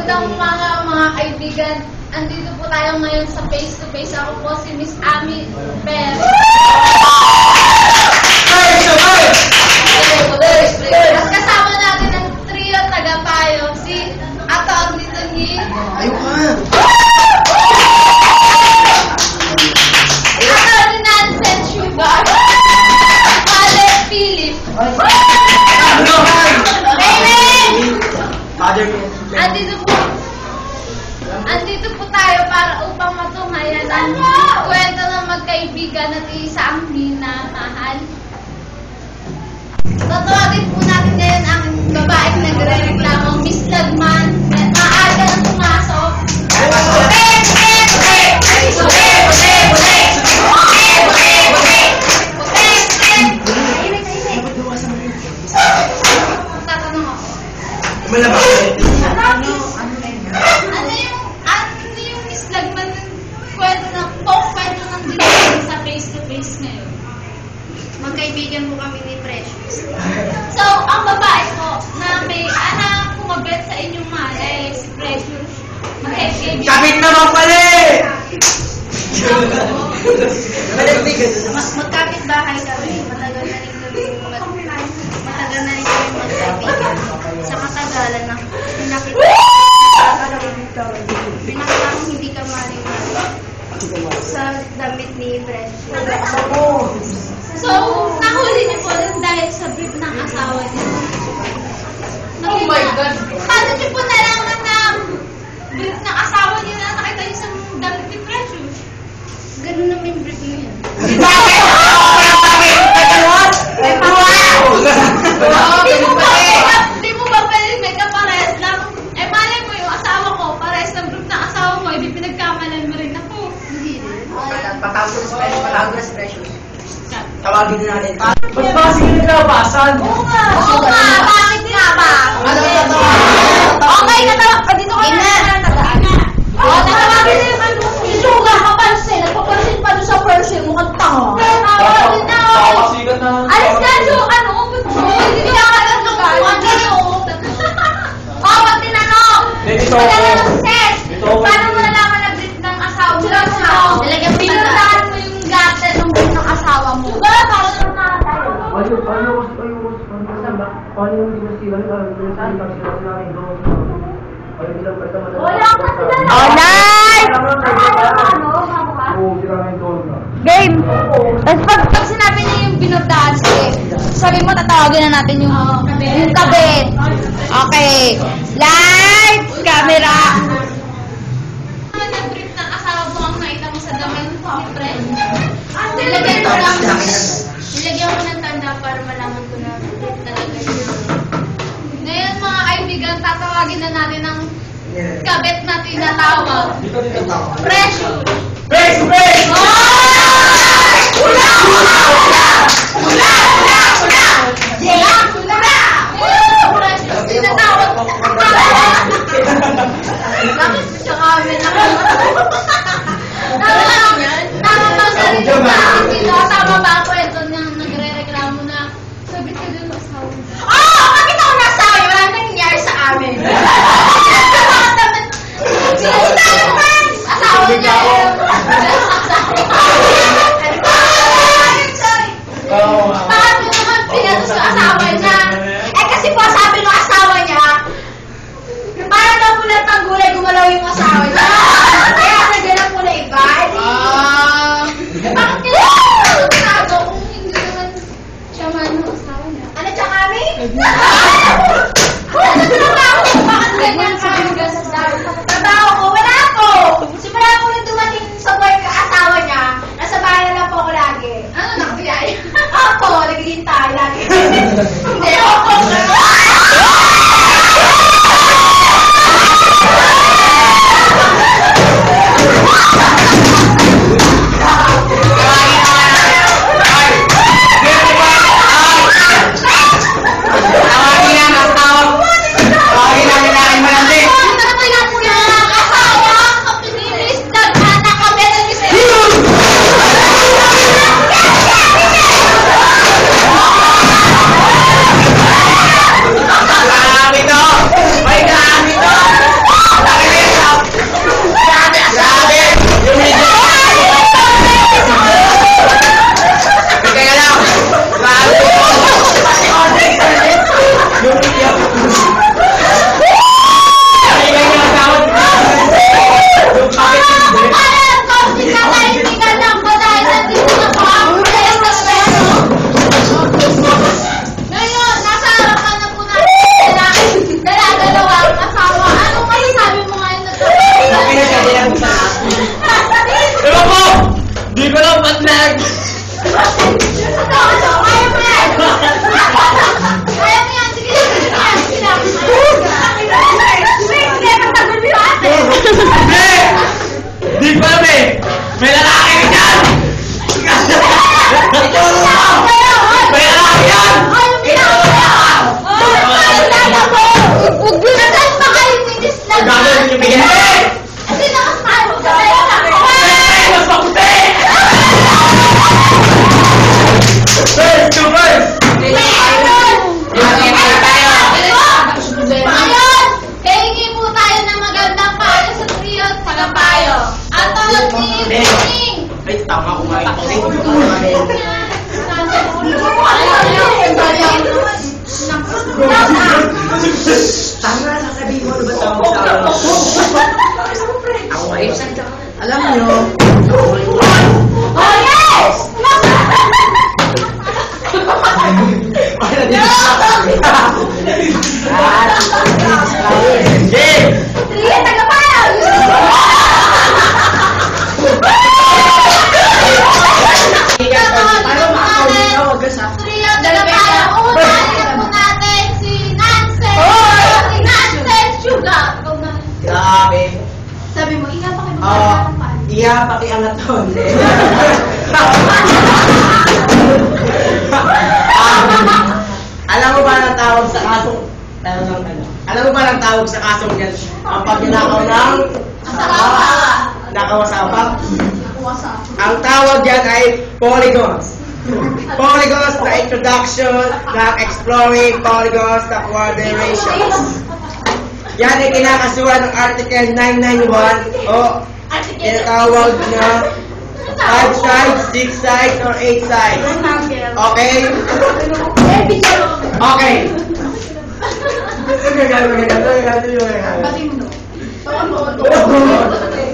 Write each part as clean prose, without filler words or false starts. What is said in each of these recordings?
Magandang umaga mga kaibigan. Andito po tayo ngayon sa Face to Face. Ako po si Miss Ami Perez. At kasama natin ang trio taga-payo, si Atty. Tony. Atty. Nansen Sugar. Father Philip. Andito po tayo para upang matunghayan ang kwento ng magkaibigan at isang minamahal. Tatawagin po natin ngayon ang babaeng nagre-reklamo, Miss Lagman. Maaga na pumasok. Tatanong ako. Ano yung Miss Lagman kwento ng dinamit sa face-to-face ngayon? Magkaibigan mo kami ni Precious. So, ang babae ko na may anak kumabit sa inyong malay, si Precious. Kapit naman pala eh! Magkapit bahay kami. Matagal na rin kami magkaibigan. Sa katagalan na pinakita hindi ka mali-mali sa damit ni Precious. So, nahuli niyo po dahil sa brief ng asawa niyo. Oh my God! Paano niyo po nalaman na brief ng asawa niyo na nakita niyo sa damit ni Precious? Ganun naman yung brief niya. Di mo ba pwede may kapares lang? Eh, malay mo yung asawa ko, pares ng brief ng asawa mo, hindi pinagkamalan mo rin ako. Hindi rin. Patawag na si Precious. Tawagin na natin. Ba't ba sige naglabasan? Oo nga! Bakit nga ba? Okay, dito ka na. Tatawagin na yung ano. Sugar, kapansin. Nagpapansin pa doon sa person. Mukhang tanga. Tawagin na. Alis ka, ano? Hindi ka alam ng pag tinanong. Pagkala ng sex. Paano mo nalaman na brief ng asawa mo? Pinuntahan mo yung gata ng brief ng asawa mo. Sugar, para naman na tayo. Paano yung di ba sila? Wala ka sila na. Alright! Game! Tapos pag sinabi niya yung binuntahan, sabi mo tatawagin na natin yung kabit. Okay. Lights! Camera! Ano na brief ng asawa mo ang nakita mo sa damit ni friend? Nilagyan ko ng tanda para malaman ko na brief talaga yun. Ngayon mga kaibigan, tatawagin na natin ang kabit na tinatawag. Precious! Precious! Precious! Tinatawag ko. Bakit sa amin ako? Tama ba sa rin ba? Tama ba ang kwento niyang nagre-reklamo na sabit ka dun asawa mo? Oo! Bakit ako nasawa? Wala nang nangyari sa amin. Asawa niya bakit mo naman pinatos sa asawa niya? Eh kasi po sabi ng asawa niya, para daw po lang pang gulay gumalaw yung asawa niya. Kaya naghanap po na iba. Bakit kaya sinago kung hindi naman siya man ang asawa niya? Ano siya kami? Ano trabaho? Bakit ganyan ka? Trabaho ko, wala ako. Simula ko nung dumating sa work ka asawa niya, nasa bahay na lang po ako lagi. Ano nakabiyay? Ako, naghihintay lagi. Hindi ako. Alam nyo. Oh, yes! Sige, tagapayaw! Grabe. Sabi mo, iya pa kayo Oo. magkakapan. Iya, pakiangat to. Alam mo ba ang tawag sa kasong... Alam mo ba ang tawag sa kasong yan? Ang pagnanakaw ng... Nakawasawa. Ang tawag yan ay polygons. Polygons na introduction ng exploring polygons na coordinations. Yan ay kinakasuhan ng Article 991 o tinatawag na 5 sides, 6 sides, or 8 sides. Okay? Okay.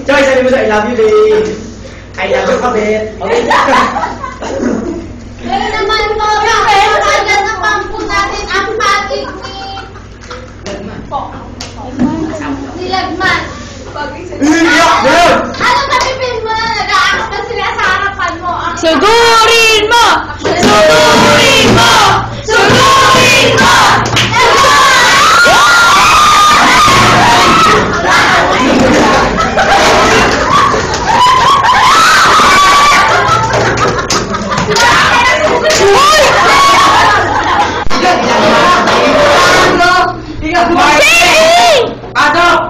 Joy, sabi mo sa I love you, babe. I love you, kabit. Okay? Ngayon naman po, pero agad na pampo natin ang patig ni Lagman. Iyak na yun! Ano kapipin mo na nag-aakap na sila sa harapan mo? Sugurin mo! Sugurin mo! Sugurin mo! Pasok!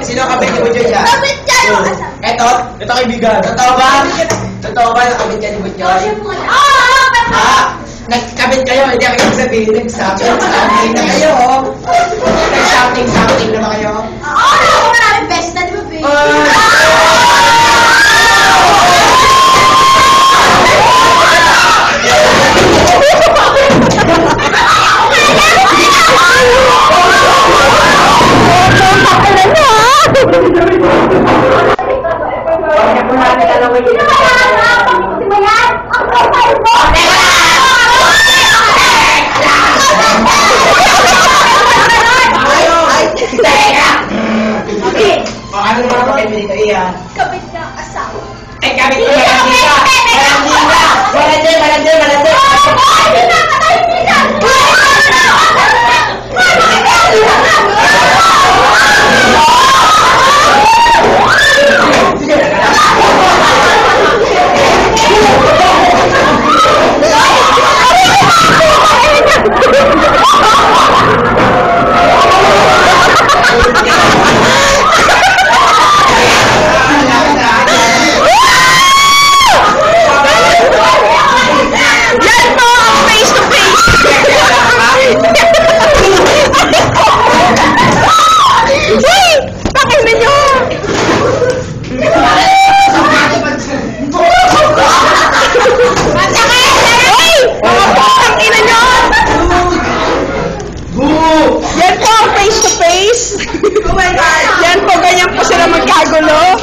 Sino ang kabit ni Butchoy dyan? Kapit niya yung asawa. Ito kaibigan. Totoo ba? Totoo ba yung kabit niya ni Butchoy? Nagkabit kayo, hindi ako yung sabihin. Nag-something na kayo. Nag-something na ba kayo? Oo, maraming best na, di ba, babe? Ano naman ako kayo dito, Ian? Kapit niya ang asawa. Eh, kabit ko malandika! gulo.